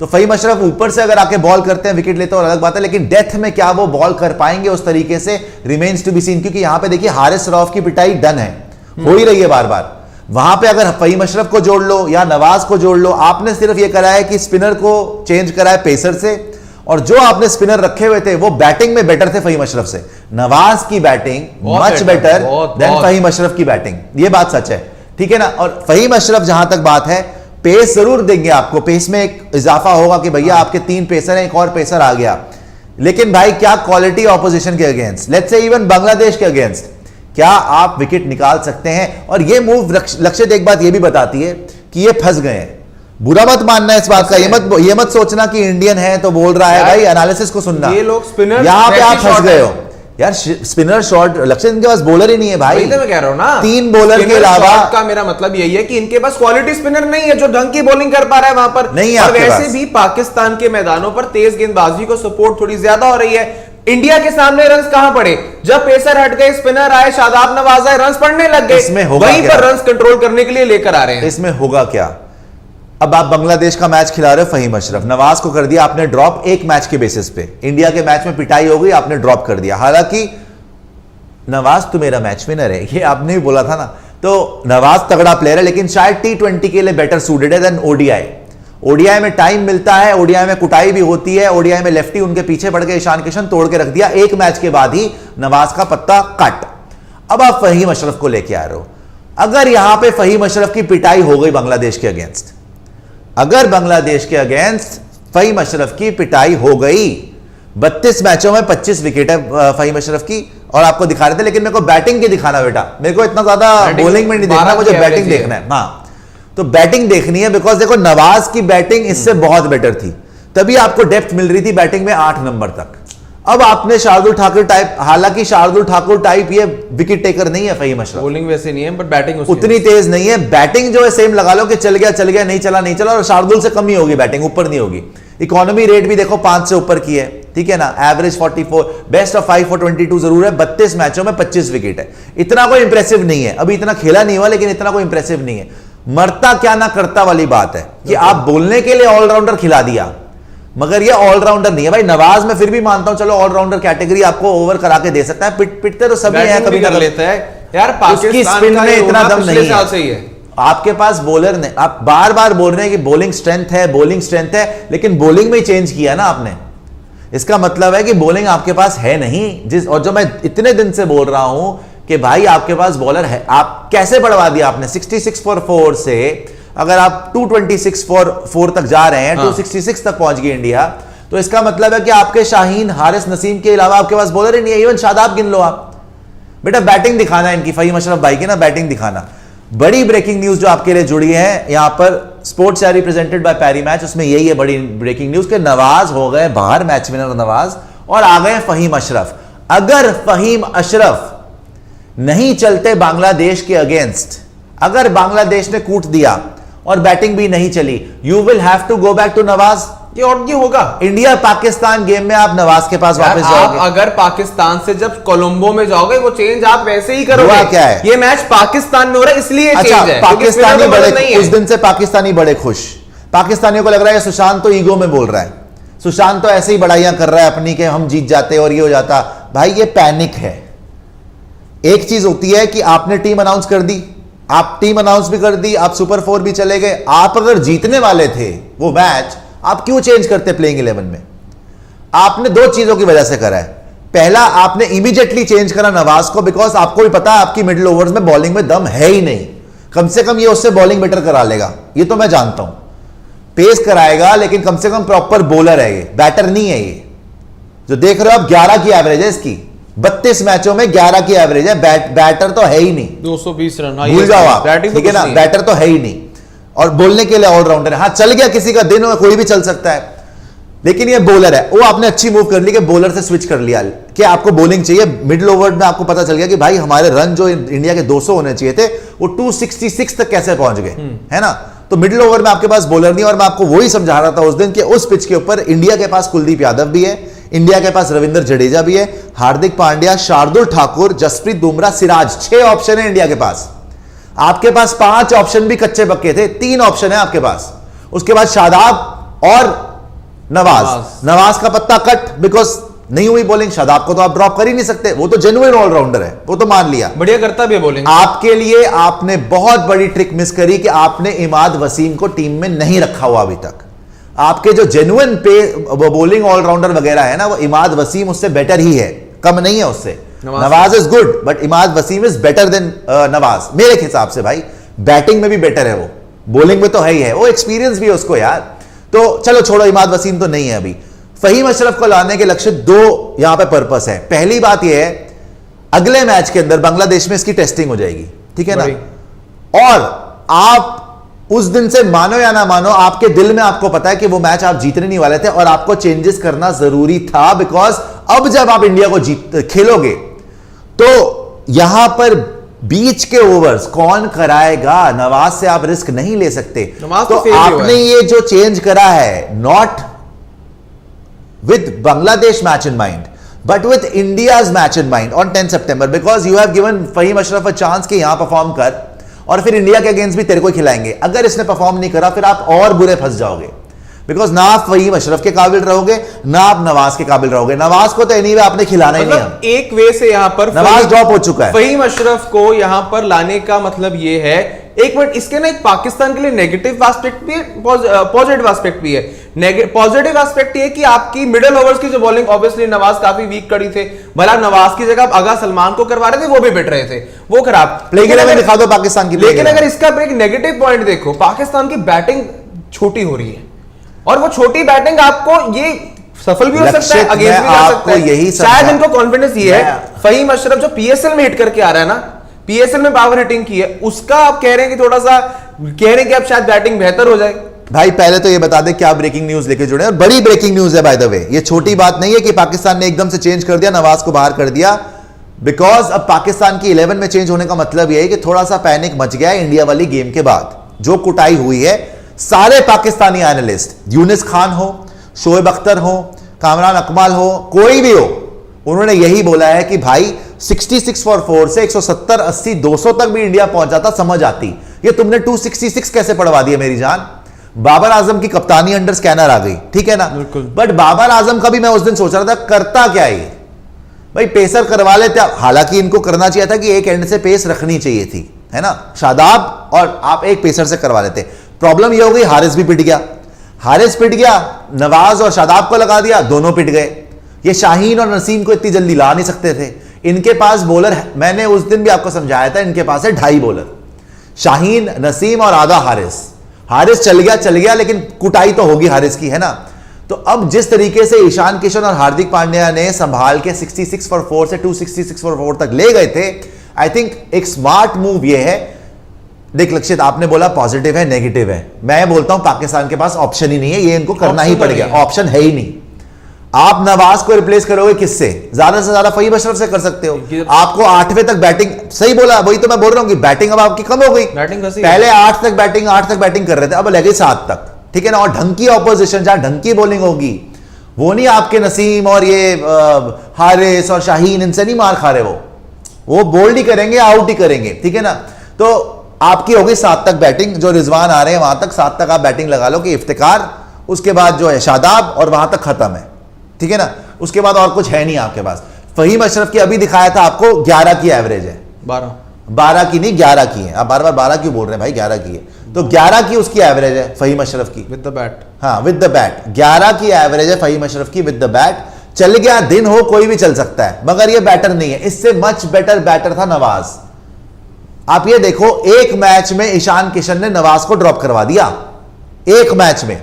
तो फहीम अशरफ ऊपर से अगर आके बॉल करते हैं विकेट लेते हैं और अलग बात है, लेकिन डेथ में क्या वो बॉल कर पाएंगे उस तरीके से रिमेन्स टू बी सीन। क्योंकि यहां पे देखिए हारिस रऊफ की पिटाई डन है, हो ही रही है बार बार। वहां पे अगर फहीम अशरफ को जोड़ लो या नवाज को जोड़ लो, आपने सिर्फ ये करा है कि स्पिनर को चेंज करा है पेसर से, और जो आपने स्पिनर रखे हुए थे वो बैटिंग में बेटर थे फहीम अशरफ से। नवाज की batting much better than Faheem Ashraf की बैटिंग, ये बात सच है, ठीक है ना। और फहीम अशरफ जहां तक बात है, पेस जरूर देंगे आपको, पेस में एक इजाफा होगा कि भैया आपके 3 पेसर हैं, एक और पेसर आ गया, लेकिन भाई क्या क्वालिटी ऑपोजिशन के against, let's say even Bangladesh के अगेंस्ट, क्या आप विकेट निकाल सकते हैं। और ये मूव लक्ष्य एक बात ये भी बताती है कि ये फंस गए हैं। बुरा मत मानना इस बात का, ये मत सोचना कि इंडियन है तो बोल रहा है, भाई एनालिसिस को सुनना। ये लोग स्पिनर यहां पे आप फंस गए हो यार, स्पिनर शॉट लक्ष्य इनके पास बॉलर ही नहीं है भाई। मैं कह रहा हूं ना, 3 बॉलर के अलावा का मेरा मतलब यही है कि इनके पास क्वालिटी स्पिनर नहीं है जो ढंग की बॉलिंग कर पा रहा है वहां पर नहीं है। और वैसे भी पाकिस्तान के मैदानों पर तेज गेंदबाजी को सपोर्ट थोड़ी ज्यादा हो रही है। इंडिया के सामने रन्स कहां पड़े, जब पेसर हट गए, स्पिनर आए, शादाब नवाज आए, रन्स पड़ने लग गए, वहीं पर रन्स कंट्रोल करने के लिए लेकर आ रहे हैं। इसमें होगा क्या, अब आप बांग्लादेश का मैच खिला रहे हो फहीम अशरफ, नवाज को कर दिया आपने ड्रॉप एक मैच के बेसिस पे, इंडिया के मैच में पिटाई हो गई, आपने ड्रॉप कर दिया। हालांकि नवाज तो मेरा मैच विनर है, ये आपने भी बोला था ना, तो नवाज तगड़ा प्लेयर है, लेकिन शायद T20 के लिए बेटर सूटेड है देन ओडीआई। ओडीआई में टाइम मिलता है, ओडीआई में कुटाई भी होती है, ओडीआई में लेफ्टी उनके पीछे पड़ के ईशान किशन तोड़ के रख दिया, एक मैच के बाद ही नवाज का पत्ता कट। अब आप फहीम अशरफ को लेके आ रहे हो, अगर यहां पे फहीम अशरफ की पिटाई हो गई बांग्लादेश के अगेंस्ट, अगर बांग्लादेश के अगेंस्ट फहीम अशरफ की पिटाई हो गई, 32 मैचों में 25 विकेट है फहीम अशरफ की, और आपको दिखा रहे थे, लेकिन मेरे को बैटिंग की दिखाना बेटा, मेरे को इतना ज्यादा बॉलिंग में नहीं देखना, मुझे बैटिंग देखना है। हाँ, तो बैटिंग देखनी है, बिकॉज देखो नवाज की बैटिंग इससे बहुत बेटर थी, तभी आपको डेप्थ मिल रही थी बैटिंग में 8 नंबर तक। अब आपने शार्दुल ठाकुर टाइप, हालांकि शार्दुल ठाकुर टाइप ये विकेट टेकर नहीं है फहीम अशरफ, बॉलिंग वैसे नहीं है बट बैटिंग उतनी तेज नहीं है, बैटिंग जो है सेम लगा लो कि चल गया, नहीं चला नहीं चला, और शार्दुल से कम ही होगी बैटिंग, ऊपर नहीं होगी। इकोनॉमी रेट भी देखो 5 से ऊपर की है, ठीक है ना, एवरेज 44, बेस्ट ऑफ 5 for 22 जरूर है, 32 मैचों में 25 विकेट है, इतना कोई इंप्रेसिव नहीं है, अभी इतना खेला नहीं हुआ लेकिन इतना कोई इंप्रेसिव नहीं है। मरता क्या ना करता वाली बात है कि आप बोलने के लिए ऑलराउंडर खिला दिया, मगर ये ऑलराउंडर नहीं है भाई। नवाज में फिर भी मानता हूं, चलो ऑलराउंडर कैटेगरी आपको ओवर करा के दे सकता है, पिटते तो सभी हैं, कभी कर लेता है यार, पाकिस्तान स्पिन में इतना दम नहीं है, सही है आपके पास बॉलर नहीं। आप बार बार बोल रहे हैं कि बॉलिंग स्ट्रेंथ है, लेकिन बॉलिंग में चेंज किया ना आपने, इसका मतलब है कि बॉलिंग आपके पास है नहीं। और जो मैं इतने दिन से बोल रहा हूं कि भाई आपके पास बॉलर है, आप कैसे बढ़वा दिया आपने 66 for 4 से, अगर आप 226 for 4 तक जा रहे हैं, 266 तक पहुंच गई इंडिया, तो इसका मतलब है कि आपके शाहीन, हारिस नसीम के अलावा आपके पास बॉलर ही नहीं है। इवन शादाब गिन लो आप, बेटा बैटिंग दिखाना है इनकी, फहीम अशरफ भाई की ना बैटिंग दिखाना। बड़ी ब्रेकिंग न्यूज जो आपके लिए जुड़ी है यहां पर, sports diary presented by Parimatch, उसमें यही है बड़ी ब्रेकिंग न्यूज के नवाज हो गए बाहर, मैच विनर नवाज, और आ गए फहीम अशरफ। अगर फहीम अशरफ नहीं चलते बांग्लादेश के अगेंस्ट, अगर बांग्लादेश ने कूट दिया और बैटिंग भी नहीं चली, you will have to go back to Nawaz. ये होगा इंडिया पाकिस्तान गेम में आप नवाज के पास वापस जाओगे। अगर पाकिस्तान से जब कोलंबो में जाओगे, वो चेंज आप वैसे ही करोगे। क्या है, ये मैच पाकिस्तान में हो रहा है इसलिए अच्छा, चेंज है। पाकिस्तानी बड़े, उस दिन से पाकिस्तानी बड़े खुश, पाकिस्तानियों को लग रहा है सुशांत तो ईगो में बोल रहा है, सुशांत तो ऐसे ही बड़ाइयां कर रहा है अपनी के हम जीत जाते और ये हो जाता। भाई ये पैनिक है। एक चीज होती है कि आपने टीम अनाउंस कर दी, आप टीम अनाउंस भी कर दी, आप सुपर 4 भी चले गए, आप अगर जीतने वाले थे वो मैच, आप क्यों चेंज करते प्लेइंग 11 में? आपने 2 चीजों की वजह से करा है। पहला, आपने इमीडिएटली चेंज करा नवाज को, बिकॉज आपको भी पता है आपकी मिडिल ओवर्स में बॉलिंग में दम है ही नहीं, कम से कम ये उससे बॉलिंग बेटर करा लेगा, ये तो मैं जानता हूं, पेस कराएगा लेकिन कम से कम प्रॉपर बॉलर है, ये बैटर नहीं है। ये जो देख रहे हो आप 11 की एवरेज है इसकी, 32 मैचों में 11 की एवरेज है, बैटर तो है ही नहीं, 220 रन भूल जाओ आप, ठीक है ना, बैटर तो है ही नहीं, और बोलने के लिए ऑलराउंडर है। हाँ, चल गया किसी का दिन हो, कोई भी चल सकता है, लेकिन ये बॉलर है। वो आपने अच्छी मूव कर ली कि बॉलर से स्विच कर लिया कि आपको बॉलिंग चाहिए। मिडिल ओवर में आपको पता चल गया कि भाई हमारे रन जो इंडिया के 200 होने चाहिए थे वो 266 तक कैसे पहुंच गए, है ना। तो मिडिल ओवर में आपके पास बॉलर नहीं, और मैं आपको वही समझा रहा था उस दिन कि उस पिच के ऊपर इंडिया के पास कुलदीप यादव भी है, इंडिया के पास रविंद्र जडेजा भी है, हार्दिक पांड्या, शार्दुल ठाकुर, जसप्रीत बुमराह, सिराज, 6 ऑप्शन है इंडिया के पास। आपके पास 5 ऑप्शन भी कच्चे पक्के थे, 3 ऑप्शन है आपके पास। उसके बाद शादाब और नवाज का पत्ता कट, बिकॉज नहीं हुई बॉलिंग। शादाब को तो आप ड्रॉप कर ही नहीं सकते, वो तो जेन्युइन ऑलराउंडर है, वो तो मान लिया, बढ़िया करता भी है बॉलिंग। आपके लिए आपने बहुत बड़ी ट्रिक मिस करी कि आपने इमाद वसीम को टीम में नहीं रखा हुआ अभी तक। आपके जो जेन्युइन पे बॉलिंग ऑलराउंडर वगैरह है ना, वो इमाद वसीम उससे बेटर ही है, कम नहीं है उससे। Nawaz is good but Imad Wasim is better than Nawaz मेरे हिसाब से भाई। बैटिंग में भी बेटर है वो, बॉलिंग में तो है ही है, वो एक्सपीरियंस भी है उसको यार। तो चलो छोड़ो, इमाद वसीम तो नहीं है अभी। फहीम अशरफ को लाने के लक्ष्य दो यहां पे पर्पस है। पहली बात यह है, अगले मैच के अंदर बांग्लादेश में इसकी टेस्टिंग हो जाएगी, ठीक है ना। और आप उस दिन से मानो या ना मानो, आपके दिल में आपको पता है कि वो मैच आप जीतने नहीं वाले थे और आपको चेंजेस करना जरूरी था, बिकॉज अब जब आप इंडिया को खेलोगे तो यहां पर बीच के ओवर्स कौन कराएगा? नवाज से आप रिस्क नहीं ले सकते। तो आपने ये जो चेंज करा है, not with Bangladesh match in mind, but with India's match in mind on 10 September, because you have given Faheem Ashraf a chance कि यहां परफॉर्म कर और फिर इंडिया के अगेंस्ट भी तेरे को खिलाएंगे। अगर इसने परफॉर्म नहीं करा फिर आप और बुरे फंस जाओगे, बिकॉज ना आप फहीम अशरफ के काबिल रहोगे ना आप नवाज के काबिल रहोगे। नवाज को तो एनीवे आपने खिलाना ही नहीं। एक वे से यहां पर नवाज ड्रॉप हो चुका है। फहीम अशरफ को यहां पर लाने का मतलब ये है, एक मिनट, इसके ना एक पाकिस्तान के लिए नेगेटिव एस्पेक्ट भी है, पॉजिटिव एस्पेक्ट भी है। पॉजिटिव एस्पेक्ट ये कि आपकी मिडिल ओवर्स की जो बॉलिंग, ऑब्वियसली नवाज काफी वीक कड़ी थे, भला नवाज की जगह आप आगा सलमान को करवा रहे थे, वो भी बिट रहे थे, वो खराब। लेकिन दिखा दो पाकिस्तान की। लेकिन अगर इसका एक नेगेटिव पॉइंट देखो, पाकिस्तान की बैटिंग छोटी हो रही है और वो छोटी बैटिंग आपको ये सफल भी हो सकता है, अगेंस्ट भी जा सकता है। यही शायद इनको कॉन्फिडेंस ये है, फहीम अशरफ जो पीएसएल में हिट करके आ रहा है ना, पीएसएल में पावर हिटिंग की है, उसका आप कह रहे हैं कि थोड़ा सा कह रहे हैं कि अब शायद बैटिंग बेहतर हो जाए। भाई पहले तो ये बता दें क्या ब्रेकिंग न्यूज लेके जुड़े, और बड़ी ब्रेकिंग न्यूज है बाय द वे, ये छोटी बात नहीं है कि पाकिस्तान ने एकदम से चेंज कर दिया, नवाज को बाहर कर दिया। बिकॉज अब पाकिस्तान की 11 में चेंज होने का मतलब यह है कि थोड़ा सा पैनिक मच गया है इंडिया वाली गेम के बाद। जो कुटाई हुई है, सारे पाकिस्तानी एनालिस्ट, यूनिस खान हो, शोएब अख्तर हो, कामरान अकमल हो, कोई भी हो, उन्होंने यही बोला है कि भाई 66 फॉर 4 से 170, 80, 200 तक भी इंडिया पहुंच जाता, समझ आती। ये तुमने 266 कैसे पढ़वा दिया मेरी जान? बाबर आजम की कप्तानी अंडर स्कैनर आ गई, ठीक है ना। बट बाबर आजम का भी मैं उस दिन सोच रहा था करता क्या ये भाई, पेसर करवा लेते। हालांकि इनको करना चाहिए था कि एक एंड से पेस रखनी चाहिए थी, है ना, शादाब, और आप एक पेसर से करवा लेते। प्रॉब्लम ये हो गई, हारिस भी पिट गया, हारिस पिट गया, नवाज और शादाब को लगा दिया, दोनों पिट गए। ये शाहीन और नसीम को इतनी जल्दी ला नहीं सकते थे। इनके पास बॉलर, मैंने उस दिन भी आपको समझाया था, इनके पास है 2.5 बॉलर, शाहीन, नसीम और आधा हारिस। हारिस चल गया, लेकिन कुटाई तो होगी हारिस की, है ना। तो अब जिस तरीके से ईशान किशन और हार्दिक पांड्या ने संभाल के 66 फॉर 4 से 266 फॉर 4 तक ले गए थे, आई थिंक एक स्मार्ट मूव ये है। देख लक्षित, आपने बोला पॉजिटिव है नेगेटिव है, मैं बोलता हूं पाकिस्तान के पास ऑप्शन ही नहीं है, ये इनको करना ही पड़ेगा, ऑप्शन है ही नहीं। आप नवाज को रिप्लेस करोगे किससे? ज्यादा से ज्यादा फहीम अशरफ से कर सकते हो। आपको 8वें तक बैटिंग, सही बोला, वही तो मैं बोल रहा हूं कि बैटिंग अब आपकी कम हो गई। पहले 8 तक बैटिंग कर रहे थे, अब लगे 7 तक, ठीक है ना। और ढंग की ऑपोजिशन, जहां ढंग की बॉलिंग होगी, वो नहीं आपके नसीम और ये हारिस और शाहीन, इनसे नहीं मार खा रहे, वो बोल्ड ही करेंगे, आउट ही करेंगे, ठीक है ना। तो आपकी होगी 7 तक बैटिंग, जो रिजवान आ रहे हैं वहां तक 7 तक आप बैटिंग लगा लो कि इफ्तिकार, उसके बाद जो है शादाब, और वहां तक खत्म है, ठीक है ना। उसके बाद और कुछ है नहीं आपके पास। फहीम अशरफ की अभी दिखाया था आपको 11 की एवरेज है, 12 की नहीं 11 की है। आप बार बार 12 क्यों बोल रहे हैं भाई, 11 की है, तो 11 की उसकी एवरेज है फहीम अशरफ की विद द बैट। हाँ, विद द बैट 11 की एवरेज है फहीम अशरफ की विद द बैट। चल गया, दिन हो, कोई भी चल सकता है, मगर ये बैटर नहीं है। इससे मच बेटर बैटर था नवाज। आप ये देखो, एक मैच में ईशान किशन ने नवाज को ड्रॉप करवा दिया, एक मैच में।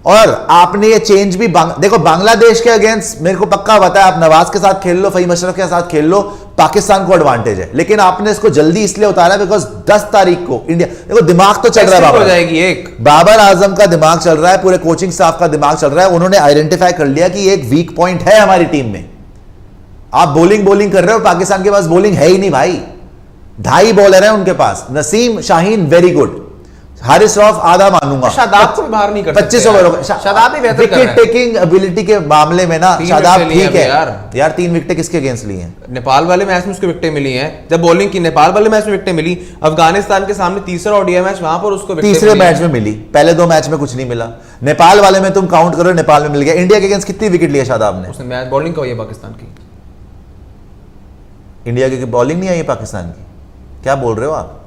और आपने ये चेंज भी देखो, बांग्लादेश के अगेंस्ट मेरे को पक्का पता है, आप नवाज के साथ खेल लो, फहीम अशरफ के साथ खेल लो, पाकिस्तान को एडवांटेज है। लेकिन आपने इसको जल्दी इसलिए उतारा बिकॉज 10 तारीख को इंडिया, देखो दिमाग तो चल रहा है, हो जाएगी एक बाबर आजम का दिमाग चल रहा है, पूरे कोचिंग स्टाफ का दिमाग चल रहा है। उन्होंने आइडेंटिफाई कर लिया कि एक वीक पॉइंट है हमारी टीम में। आप बॉलिंग कर रहे हो, पाकिस्तान के पास बॉलिंग है ही नहीं भाई। 2.5 बॉलर है उनके पास, नसीम, शाहीन वेरी गुड, हारिस रऊफ आधा मानूंगा, शादाब को भी बाहर नहीं कर 25 ओवर हो गए। शादाब ही बेहतर कर रहा विकेट है। टेकिंग एबिलिटी के मामले में ना 3 शादाब विकेट लिए ठीक है हैं यार 3 विकेटें किसके अगेंस्ट ली हैं? नेपाल वाले मैच में उसको विकेटें मिली हैं, जब बॉलिंग की नेपाल वाले मैच में विकेटें मिली, अफगानिस्तान के सामने तीसरा ओडीआई मैच वहां पर उसको विकेटें तीसरे मिली मैच में मिली, पहले 2 मैच में कुछ नहीं मिला। नेपाल वाले में तुम काउंट करो, नेपाल में मिल गया। इंडिया के अगेंस्ट कितनी विकेट लिया शादाब ने? उसने मैच बॉलिंग हुई है पाकिस्तान की, इंडिया की बॉलिंग नहीं आई है पाकिस्तान की, क्या बोल रहे हो आप?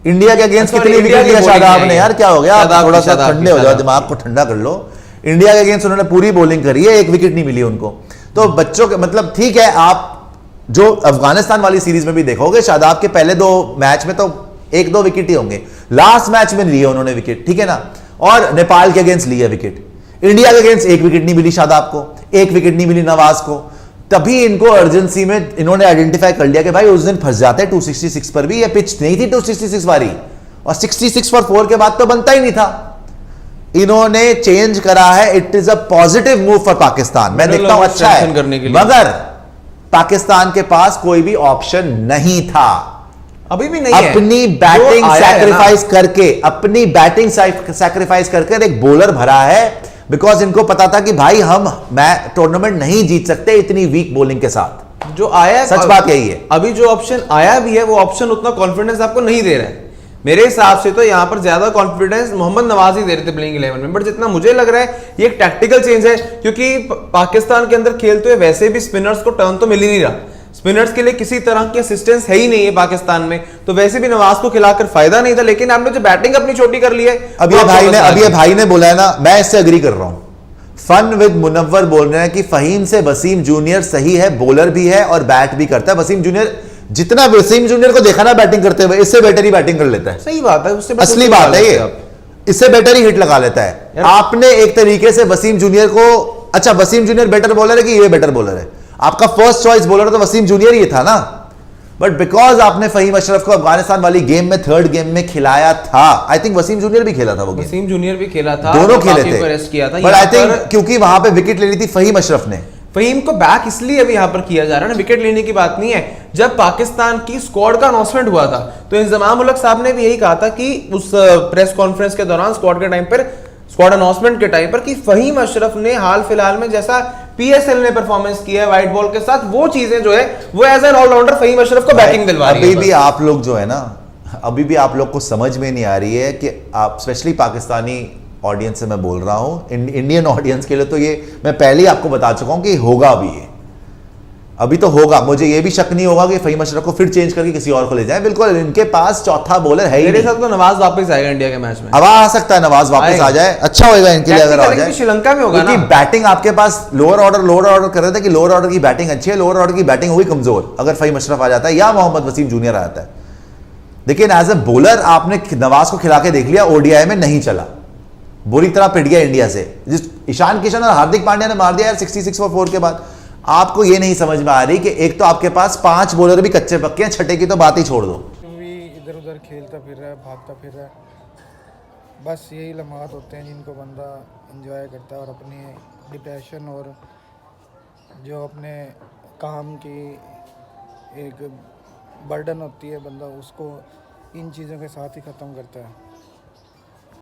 इंडिया के अगेंस्ट अच्छा, कितनी इंडिया विकेट की लिया bowling शादाब नहीं ने? है। यार क्या हो गया, आप शादाब थोड़ा की, सा शादाब ठंडे की, हो जाओ, शादाब दिमाग की। को ठंडा कर लो। इंडिया के अगेंस्ट उन्होंने पूरी बॉलिंग करी है, 1 विकेट नहीं मिली उनको। तो बच्चों के मतलब ठीक है, आप जो अफगानिस्तान वाली सीरीज में भी देखोगे शादाब के पहले 2 मैच में तो 1-2 विकेट ही होंगे, लास्ट मैच में लिए उन्होंने विकेट, ठीक है ना। और नेपाल के अगेंस्ट लिया विकेट, इंडिया के अगेंस्ट 1 विकेट नहीं मिली शादाब को, 1 विकेट नहीं मिली नवाज को। तभी इनको अर्जेंसी में इन्होंने आइडेंटिफाई कर लिया कि भाई उस दिन फंस जाते 266 पर भी, ये पिच नहीं थी 266 वाली, और 66 फॉर 4 के बाद तो बनता ही नहीं था। इन्होंने चेंज करा है, it is a positive move for Pakistan, मैं Middle देखता हूं over अच्छा है, strengthen करने के लिए। मगर पाकिस्तान के पास कोई भी ऑप्शन नहीं था। अभी भी नहीं है। अपनी बैटिंग जो आया है ना, सैक्रिफाइस करके, अपनी बैटिंग सैक्रिफाइस करके एक बॉलर भरा है, बिकॉज इनको पता था कि भाई हम टूर्नामेंट नहीं जीत सकते इतनी वीक बॉलिंग के साथ। जो आया है, सच बात यही है। अभी जो ऑप्शन आया भी है वो ऑप्शन उतना कॉन्फिडेंस आपको नहीं दे रहा है। मेरे हिसाब से तो यहां पर ज्यादा कॉन्फिडेंस मोहम्मद नवाज ही दे रहे थे प्लेइंग 11 में, बट जितना मुझे लग रहा है ये एक टैक्टिकल चेंज है, क्योंकि पाकिस्तान के अंदर खेलते हुए वैसे भी स्पिनर्स को टर्न तो मिल ही नहीं रहा, स्पिनर्स के लिए किसी तरह की असिस्टेंस है ही नहीं है पाकिस्तान में, तो वैसे भी नवाज को खिलाकर फायदा नहीं था। लेकिन आपने जो बैटिंग अपनी छोटी कर ली है, अब ये भाई ने बोला है ना, मैं इससे अग्री कर रहा हूं। फन विद मुनव्वर बोल रहे हैं कि फहीम से वसीम जूनियर सही है, बॉलर भी है और बैट भी करता है। वसीम जूनियर, जितना वसीम जूनियर को देखा ना बैटिंग करते हुए, इससे बेटर ही बैटिंग कर लेता है। सही बात है, उससे असली बात है ये, इससे बेटर ही हिट लगा लेता है। आपने एक तरीके से वसीम जूनियर को, अच्छा वसीम जूनियर बेटर बॉलर है कि ये बेटर बॉलर है? आपका फर्स्ट चॉइस बॉलर तो वसीम जूनियर ही था ना, बट बिकॉज आपने फहीम अशरफ को अफगानिस्तान वाली गेम में, 3rd गेम में खिलाया था, आई थिंक वसीम जूनियर भी खेला था वो गेम, वसीम जूनियर भी खेला था, दोनों खेले थे, रेस्ट किया था, बट आई थिंक क्योंकि वहां पे विकेट लेनी थी फहीम अशरफ ने। फहीम को बैक इसलिए अभी यहां पर किया जा रहा है ना, विकेट लेने की बात नहीं है। जब पाकिस्तान की स्क्वाड का अनाउंसमेंट हुआ था तो इंजमाम उलग साहब ने भी यही कहा था कि उस प्रेस कॉन्फ्रेंस के दौरान, स्क्वाड के टाइम पर, स्क्वाड अनाउंसमेंट के टाइम पर, कि फहीम अशरफ ने हाल फिलहाल में जैसा पीएसएल ने परफॉर्मेंस किया है व्हाइट बॉल के साथ, वो चीजें जो है वो as an allrounder Faheem Ashraf को बैटिंग दिलवा रही है। अभी भी आप लोग जो है ना, अभी भी आप लोग को समझ में नहीं आ रही है कि आप, स्पेशली पाकिस्तानी ऑडियंस से मैं बोल रहा हूं, इंडियन ऑडियंस के लिए तो ये मैं पहले ही आपको बता चुका हूं कि होगा अभी, ये अभी तो होगा। मुझे ये भी शक नहीं होगा कि फहीम अशरफ को फिर चेंज करके किसी और को ले जाए। बिल्कुल, इनके पास चौथा बॉलर है ही मेरे नहीं। साथ तो नवाज वापस आएगा इंडिया के मैच में, अब आ सकता है नवाज वापस आ जाए, अच्छा होगा इनके लिए अगर आ जाए। श्रीलंका में होगा ना, क्योंकि बैटिंग आपके पास लोअर ऑर्डर कर रहे थे कि लोअर ऑर्डर की बैटिंग अच्छी है, लोअर ऑर्डर की बैटिंग हुई कमजोर अगर फहीम अशरफ आ जाता है या मोहम्मद वसीम जूनियर आ जाता है। लेकिन एज ए बॉलर आपने नवाज को खिला के देख लिया, ओडीआई में नहीं चला, बुरी तरह पिट गया इंडिया से। जिस ईशान किशन और हार्दिक पांड्या ने मार दिया यार 66 फॉर 4 के बाद। आपको ये नहीं समझ में आ रही कि एक तो आपके पास 5 बॉलर भी कच्चे पक्के हैं, छठे की तो बात ही छोड़ दो। भी इधर उधर खेलता फिर रहा है, भागता फिर रहा है, बस यही लम्हात होते हैं जिनको बंदा एंजॉय करता है, और अपनी डिप्रेशन और जो अपने काम की एक बर्डन होती है, बंदा उसको इन चीज़ों के साथ ही ख़त्म करता है।